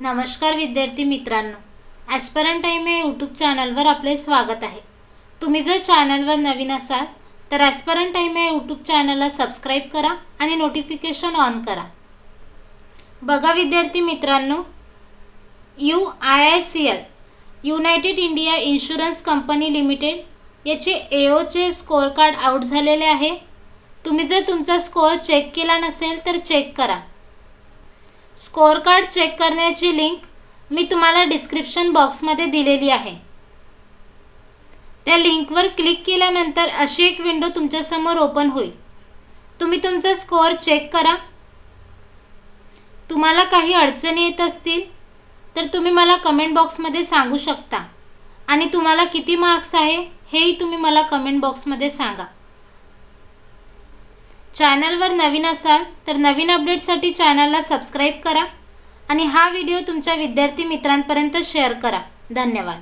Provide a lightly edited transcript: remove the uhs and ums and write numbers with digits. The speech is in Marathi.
नमस्कार विद्यार्थी मित्रांनो, ॲस्पिरंट टाइम या यूट्यूब चॅनलवर आपले स्वागत आहे। तुम्ही जर चॅनलवर नवीन असाल तर ॲस्पिरंट टाइम या यूट्यूब चॅनलला सबस्क्राइब करा आणि नोटिफिकेशन ऑन करा। बघा विद्यार्थी मित्रांनो, UIICL United India insurance company limited याचे AO स्कोअर कार्ड आउट झालेले आहे। तुम्ही जर तुमचा स्कोअर चेक केला नसेल तर चेक करा। स्कोअर कार्ड चेक करण्याची लिंक मी तुम्हाला डिस्क्रिप्शन बॉक्समध्ये दिलेली आहे। त्या लिंकवर क्लिक केल्यानंतर अशी एक विंडो तुमच्या समोर ओपन होईल। तुम्ही तुमचा स्कोअर चेक करा। तुम्हाला काही अडचणी येत असतील तर तुम्ही मला कमेंट बॉक्समध्ये सांगू शकता आणि तुम्हाला किती मार्क्स आहे हेही तुम्ही मला कमेंट बॉक्समध्ये सांगा। चॅनलवर नवीन असाल तर नवीन अपडेट्ससाठी चॅनलला सबस्क्राइब करा आणि हा व्हिडिओ तुमच्या विद्यार्थी मित्रांपर्यंत शेअर करा। धन्यवाद।